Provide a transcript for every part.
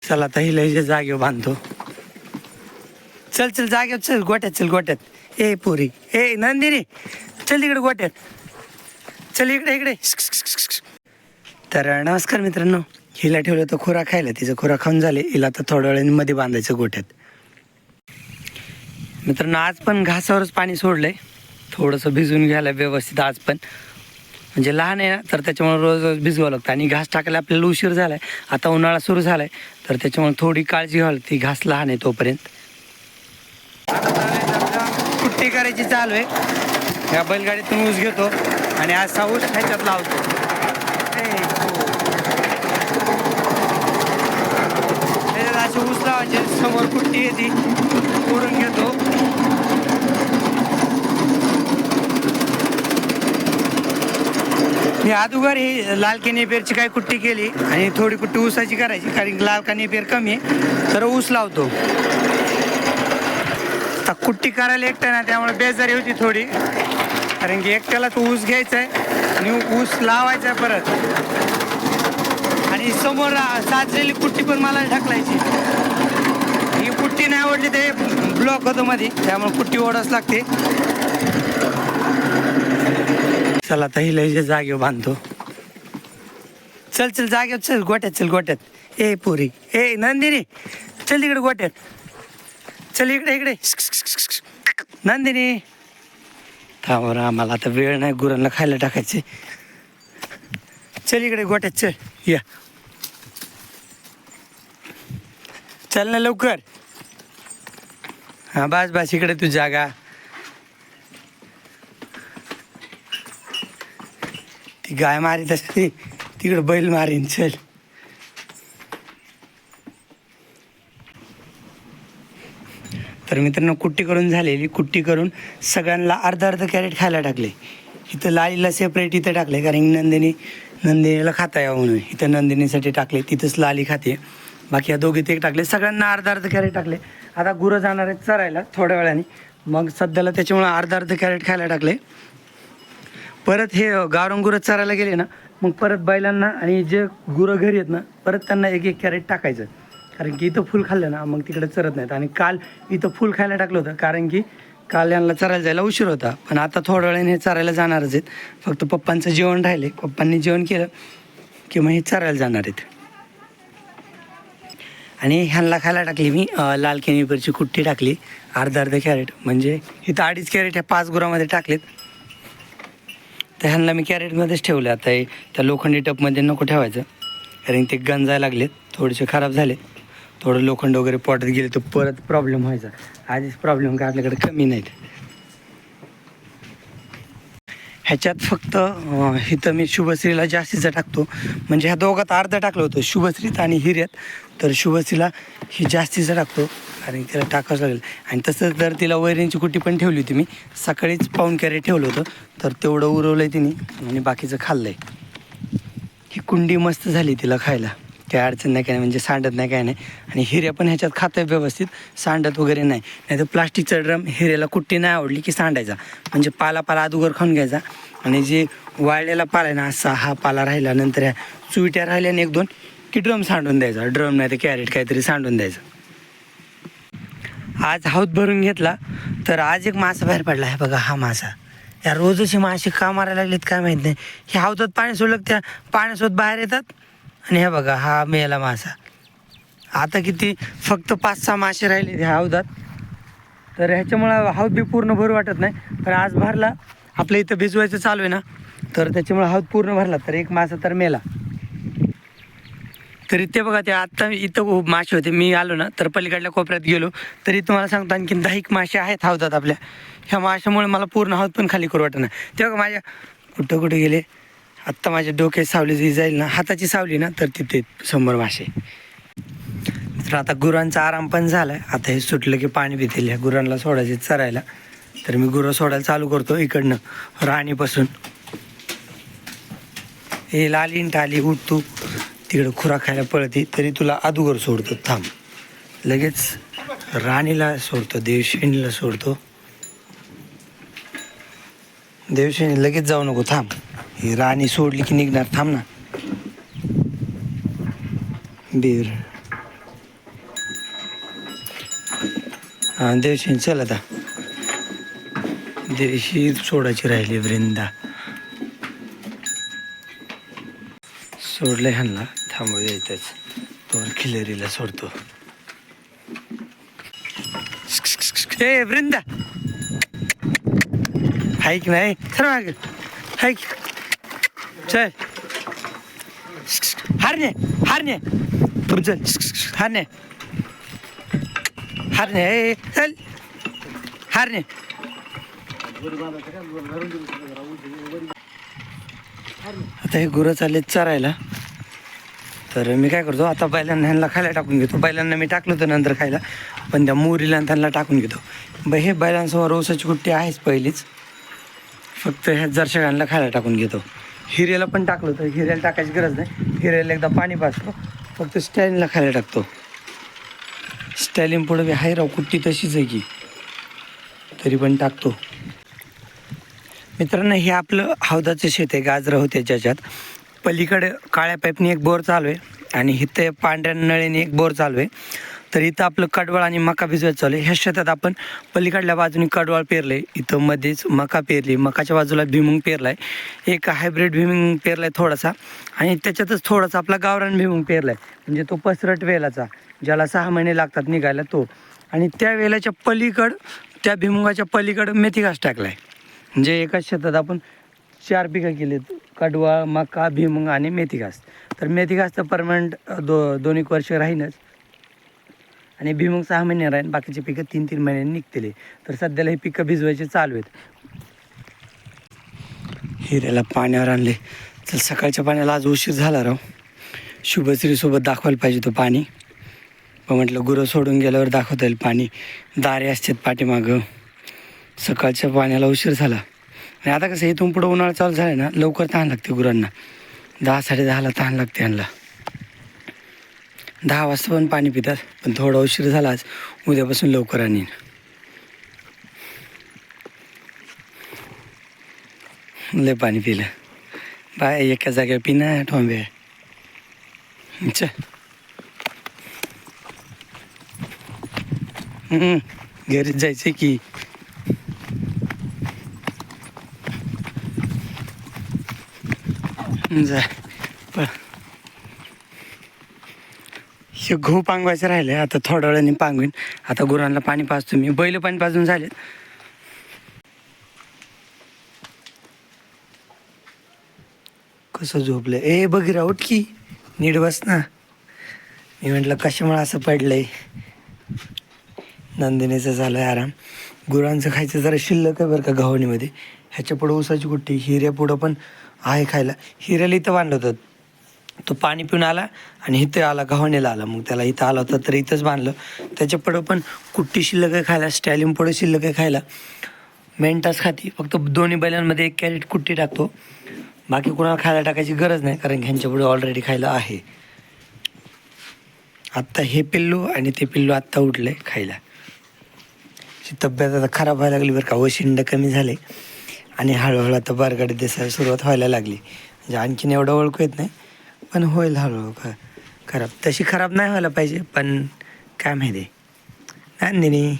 चल आता हिला हिच्या जागेवर बांधतो. चल चल जागेवर चल, गोट्यात चल गोट्यात. ए पुरी, ए नंदिनी चल तिकडे गोट्यात, चल इकडे इकडे. तर नमस्कार मित्रांनो, हिला ठेवलं तर खुरा खायला, तिचं खुरा खाऊन झाले. हिला आता थोड्या वेळाने मध्ये बांधायचं गोट्यात. मित्रांनो आज पण घासावरच पाणी सोडलंय, थोडंसं भिजवून घ्यायला व्यवस्थित. आज पण म्हणजे लहान आहे ना, तर त्याच्यामुळे रोज रोज भिजवावं लागतं. आणि घास टाकायला आपल्याला उशीर झाला आहे, आता उन्हाळा सुरू झाला आहे, तर त्याच्यामुळे थोडी काळजी घ्यावी लागते. घास लहान आहे तोपर्यंत. कुट्टी करायची चालू आहे. या बैलगाडीतून ऊस घेतो आणि असा ऊस ह्याच्यात लावतो. त्याच्यात अशी ऊस लावायची, समोर कुट्टी येते, ओढून घेतो. मी अगोदर ही लाल नेपियरची काय कुट्टी केली आणि थोडी कुट्टी ऊसाची करायची, कारण लाल नेपियर कमी आहे तर ऊस लावतो. आता कुट्टी करायला एकटा ना, त्यामुळे बेजारी होती थोडी, कारण की एकट्याला तो ऊस घ्यायचा आहे आणि ऊस लावायचा आहे परत. आणि समोर साचलेली कुट्टी पण मला ढकलायची. ही कुट्टी नाही आवडली ते ब्लॉक होतो मध्ये, त्यामुळे कुट्टी ओढाच लागते. चल आता हिला हिच्या जागेवर बांधतो. चल चल जागेवर चल, गोट्यात चल गोट्यात. ए पुरी, ए नंदिनी चल तिकडे गोट्यात, चल इकडे इकडे. नंदिनी थांब, आम्हाला आता वेळ नाही, गुरांना खायला टाकायचे. चल इकडे गोट्यात चल, या चल ना लवकर. हा बस बस, इकडे तू जागा. ती गाय मारीत असते, तिकडे बैल मारीन. चल तर मित्रांनो, कुट्टी करून झालेली, कुट्टी करून सगळ्यांना अर्धा अर्धा कॅरेट खायला टाकले. इथं लालीला सेपरेट इथं टाकले, कारण नंदिनीला खाता यावं म्हणून इथं नंदिनीसाठी टाकले. तिथंच लाली खाते, बाकी या दोघे ते टाकले. सगळ्यांना अर्धा अर्धा कॅरेट टाकले. आता गुरं जाणार आहेत चरायला थोड्या वेळाने, मग सध्याला त्याच्यामुळे अर्धा अर्धा कॅरेट खायला टाकले. परत हे गावरान गुरं चरायला गेले ना, मग परत बैलांना आणि जे गुरं घरी आहेत ना, परत त्यांना एक एक कॅरेट टाकायचं, कारण की इथं फुल खाल्लं ना मग तिकडे चरत नाहीत. आणि काल इथं फुल खायला टाकलं होतं, कारण की काल यांना चरायला जायला उशीर होता. पण आता थोड्या वेळाने हे चरायला जाणारच आहेत. फक्त पप्पांचं जेवण राहिले, पप्पांनी जेवण केलं की मग हे चरायला जाणार आहेत. आणि ह्यांना खायला टाकली मी लाल नेपियरची कुट्टी टाकली, अर्धा अर्धा कॅरेट. म्हणजे इथं 2.5 कॅरेट ह्या 5 गुरामध्ये टाकलेत. तर ह्यांना मी कॅरेटमध्येच ठेवले. आता हे त्या लोखंडी टपमध्ये नको ठेवायचं, कारण ते गंजायला लागलेत, थोडेसे खराब झाले. थोडं लोखंड वगैरे पोटात गेले तर परत प्रॉब्लेम व्हायचा. आधीच प्रॉब्लेम काय आपल्याकडे कमी नाहीत. ह्याच्यात फक्त इथं मी शुभश्रीला जास्तीचं टाकतो, म्हणजे ह्या दोघात अर्धा टाकलं होतं, शुभश्रीत आणि हिऱ्यात. तर शुभश्रीला ही जास्तीचं टाकतो, कारण तिला टाकावंच लागेल. आणि तसंच जर तिला वैरणीची कुट्टी पण ठेवली होती मी, सकाळीच पाऊण कॅरेट ठेवलं होतं, तर तेवढं उरवलं आहे तिने आणि बाकीचं खाल्लं आहे. ही कुंडी मस्त झाली तिला खायला, काही अडचण नाही काय नाही, म्हणजे सांडत नाही काय नाही. आणि हिऱ्या पण ह्याच्यात खातं व्यवस्थित, सांडत वगैरे नाही. नाही तर प्लास्टिकचा ड्रम, हिऱ्याला कुट्टी नाही आवडली की सांडायचा, म्हणजे पाला अगोदर खाऊन घ्यायचा. आणि जे वाळलेला पाला आहे ना, असा हा पाला राहिला, नंतर ह्या चुईट्या राहिल्या आणि 1-2 की ड्रम सांडून द्यायचा. ड्रम नाही तर कॅरेट काहीतरी सांडून द्यायचं. आज हौद भरून घेतला, तर आज एक मासा बाहेर पडला आहे बघा. हा मासा, या रोजच हे मासे का मारायला लागलेत काय माहीत नाही. हे हौदात पाणी सोडलं त्या पाण्यासोबत बाहेर येतात. आणि हे बघा, हा मेला मासा. आता किती फक्त 5-6 मासे राहिले ह्या हौदात, तर ह्याच्यामुळं हौद बी पूर्ण भरू वाटत नाही. पण आज भरला, आपल्या इथं भिजवायचं चालू आहे ना, तर त्याच्यामुळे हौद पूर्ण भरला, तर एक मासा तर मेला. तरी ते बघा, ते आत्ता इथं मासे होते, मी आलो ना तर पलीकडल्या कोपऱ्यात गेलो, तरी तुम्हाला सांगतो आणखीन 10 मासे आहेत हौदात आपल्या. ह्या माशामुळे मला पूर्ण हौद पण खाली करू वाटत नाही. ते बघा माझ्या कुठं गेले. आत्ता माझ्या डोक्यात सावली जी जाईल ना, हाताची सावली ना, तर तिथे समोर मासे. तर आता गुरांचा आराम पण झाला आहे. आता हे सुटलं की पाणी पितील. ह्या गुरांना सोडायचे चरायला, तर मी गुरं सोडायला चालू करतो इकडनं राणीपासून. हे लालीन टाली, उठ तू तिकडं खुरा खायला पळती, तरी तुला अगोदर सोडतो. थांब, लगेच राणीला सोडतो, देवशेणीला सोडतो. देवशेनी लगेच जाऊ नको, थांब. ही राणी सोडली की निघणार, थांब ना. बीर हां देवशी चल आता. देवशी सोडायची राहिली वृंदा. सोडलं ह्यांना थांबू द्यायचंच. तो खिलेरीला सोडतो. ए वृंदा हाईक नाही चल माग हाईक चल. हारणे हारणे पुढे चल. हारणे हारणे ए चल हारणे. आता हे गुरं चालले चरायला. तर मी काय करतो आता बैलांना ह्यांना खायला टाकून घेतो. बैलांना मी टाकलं होतं नंतर खायला, पण त्या मोरीला त्यांना टाकून घेतो. हे बैलांसमोर ऊसाची कुट्टी आहेच पहिलीच, फक्त ह्या जर्शकांना खायला टाकून घेतो. हिऱ्याला पण टाकलं तर हिऱ्याला टाकायची गरज नाही. हिऱ्याला एकदा पाणी पाजतो, फक्त स्टॅलिनला खायला टाकतो. स्टॅलिन पुढे बी हाय राव कुट्टी तशीच आहे की, तरी पण टाकतो. मित्रांनो हे आपलं हौदाचं शेत आहे. गाजरं होते ज्याच्यात. पलीकडे काळ्या पाईपने एक बोर चालू आहे आणि इथे पांढऱ्या नळीने एक बोर चालू आहे. तर इथं आपलं कडवळ आणि मका भिजवत चालू आहे. ह्या शेतात आपण पलीकडल्या बाजूने कडवळ पेरलं आहे, इथं मध्येच मका पेरली. मकाच्या बाजूला भुईमुग पेरला आहे. एक हायब्रिड भुईमुग पेरला आहे थोडासा, आणि त्याच्यातच थोडासा आपला गावरान भुईमुग पेरला आहे, म्हणजे तो पसरट वेलाचा ज्याला 6 महिने लागतात निघायला तो. आणि त्या वेलाच्या पलीकडं त्या भुईमुगाच्या पलीकडं मेथी घास टाकला आहे. म्हणजे एकाच शेतात आपण 4 पिकं केलीत, कडवळ मका भुईमुग आणि मेथी घास. तर मेथी घास तर परमनंट 2-1 वर्ष राहीनच, आणि भुईमुग 6 महिने राहीन. बाकीचे पिकं 3-3 महिन्यांनी निघतील. तर सध्याला हे पिकं भिजवायचे चालू आहेत. हिऱ्याला पाण्यावर आणले. तर सकाळच्या पाण्याला आज उशीर झाला राव. शुभश्रीसोबत दाखवायला पाहिजे तो पाणी, पण म्हटलं गुरं सोडून गेल्यावर दाखवता येईल पाणी. दारे असतात पाठीमागं. सकाळच्या पाण्याला उशीर झाला. आणि आता कसं इथून पुढं उन्हाळा चालू झाला ना, लवकर तहान लागते गुरांना. 10-10:30ला तहान लागते यांना. 10 वाजता पण पाणी पितात, पण थोडा उशीर झाला आज. उद्यापासून लवकर आणीन. लय पाणी पिलं बाय. एका जागेवर पिना ठोंबे. चल घरीच जायचं की. जा हे गहू पांगवायचं राहिलं आहे. आता थोड्या वेळाने पांगवीन. आता गुरांना पाणी पाजतो मी. बैल पाणी पाजून झालेत. कसं झोपलं ए बघिरा उठ की, नीट बस ना. मी म्हटलं कशामुळे असं पडलंय. नंदिनीचं झालं आहे आराम. गुरांचं खायचं जरा शिल्लक आहे बरं का गव्हाणीमध्ये. ह्याच्या पुढं ऊसाची कुट्टी, हिऱ्या पुढं पण आहे खायला. हिऱ्याला इथं बांधलं होतं, तो पाणी पिऊन आला आणि इथं आला गव्हाणीला आला. मग त्याला इथं आला होता तर इथंच बांधलं. त्याच्या पुढं पण कुट्टी शिल्लक आहे खायला. स्टॅलिन पुढं शिल्लक आहे खायला. मेंटास खाती. फक्त दोन्ही बैलांमध्ये 1 कॅरेट कुट्टी टाकतो. बाकी कोणाला खायला टाकायची गरज नाही, कारण ह्यांच्या पुढे ऑलरेडी खायला आहे. आत्ता हे पिल्लू आणि ते पिल्लू आत्ता उठले खायला. तब्येत आता खराब व्हायला लागली बरं का. वशिंड कमी झाले आणि हळूहळू आता बारगाडी दिसायला सुरुवात व्हायला लागली. म्हणजे आणखीन एवढं ओळखू येत नाही, पण होईल हळूहळू. खराब तशी खराब नाही व्हायला पाहिजे, पण काय माहिती. नंदिनी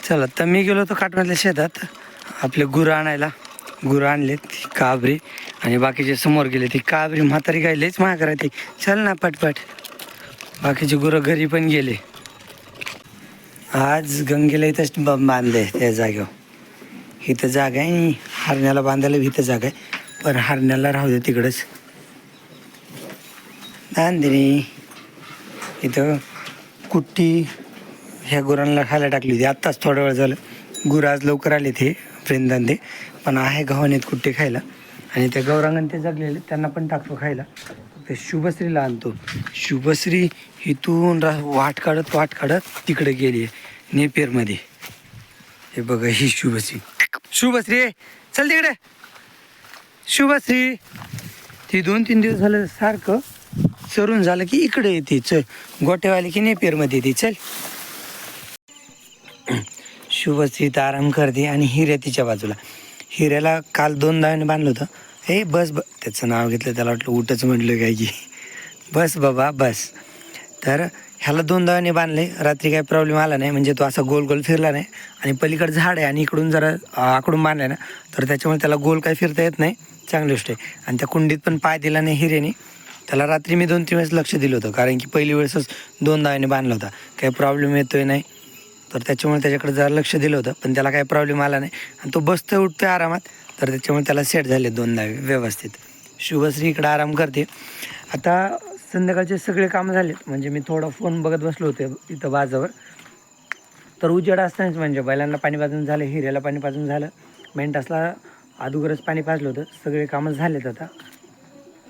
चला. तर मी गेलो होतो काटमातल्या शेतात आपले गुरं आणायला. गुरं आणलेत, ती काबरी आणि बाकीचे समोर गेले. ती काबरी म्हातारी काय लयच महाग राहते. चल ना पटपट. बाकीचे गुरं घरी पण गेले. आज गंगेला इथंच बांधले त्या जागेवर. इथं जागा आहे, हरण्याला बांधायला इथं जागा आहे, पण हरण्याला राहू दे तिकडंच. नंदिनी इथं कुट्टी ह्या गुरांना खायला टाकली होती. आत्ताच थोडा वेळ झालं. गुरं आज लवकर आले ते फ्रेंदांते, पण आहे गव्हाणीत कुट्टी खायला. आणि त्या गौरांगण ते जगलेले त्यांना पण टाकतो खायला. ते शुभश्रीला आणतो. शुभश्री इथून वाट काढत तिकडे गेली आहे नेपेरमध्ये. हे बघा ही शुभश्री. शुभश्री चल तिकडे. शुभश्री ती 2-3 दिवस झालं सारखं चरून झालं की इकडे येते. चल गोटेवाली की नेपेरमध्ये येते. चल. शुभश्री तर आराम करते आणि हिऱ्या तिच्या बाजूला. हिऱ्याला काल 2 दाव्याने बांधलं होतं. बस त्याचं नाव घेतलं, त्याला वाटलं उठच म्हटलं काय की. बस बाबा बस. तर ह्याला 2 दाव्याने बांधले, रात्री काही प्रॉब्लेम आला नाही, म्हणजे तो असा गोल गोल फिरला नाही. आणि पलीकडे झाड आहे आणि इकडून जरा आकडून बांधलं ना, तर त्याच्यामुळे त्याला गोल काही फिरता येत नाही, चांगली गोष्ट आहे. आणि त्या कुंडीत पण पाय दिला नाही हिरेने. त्याला रात्री मी 2-3 वेळेस लक्ष दिलं होतं, कारण की पहिली वेळेसच 2 दाव्याने बांधला होता, काही प्रॉब्लेम येतोय नाही, तर त्याच्यामुळे त्याच्याकडे जरा लक्ष दिलं होतं. पण त्याला काही प्रॉब्लेम आला नाही आणि तो बसतोय उठतोय आरामात, तर त्याच्यामुळे त्याला सेट झाले 2 दावे व्यवस्थित. शुभश्री इकडं आराम करते. आता संध्याकाळचे सगळे कामं झालेत, म्हणजे मी थोडा फोन बघत बसलो होते इथं बाजावर. तर उजेड असतानाच म्हणजे बैलांना पाणी पाजून झालं, हिऱ्याला पाणी पाजून झालं, मेंढासला अगोदरच पाणी पाजलं होतं, सगळे कामं झालेत. आता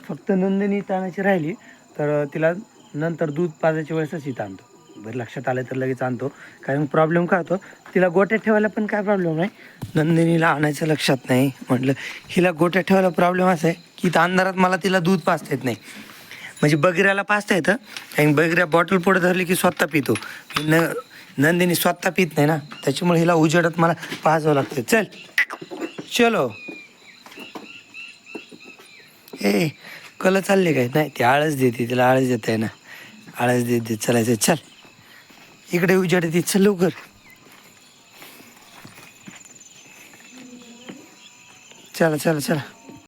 फक्त नंदिनी ताणायची राहिली, तर तिला नंतर दूध पाजायच्या वेळेसच इथं आणतो. बरं लक्षात आलं तर लगेच आणतो, कारण प्रॉब्लेम का होतो, तिला गोट्यात ठेवायला पण काय प्रॉब्लेम नाही, नंदिनीला आणायचं लक्षात नाही. म्हटलं हिला गोट्यात ठेवायला प्रॉब्लेम असा आहे की इथं अंधारात मला तिला दूध पाजता येत नाही. म्हणजे बगऱ्याला पाजता येतं, कारण बगऱ्या बॉटल पुढे धरली की स्वतः पितो. नंदिनी स्वतः पित नाही ना, त्याच्यामुळे हिला उजेडात मला पाजावं लागतं. चल चलो. ए कल चालले काय? नाही ती आळस देते, तिला आळस देत आहे ना, आळस देत चलायचं. चल इकडे उजेड येते, चल लवकर. चला चला चला.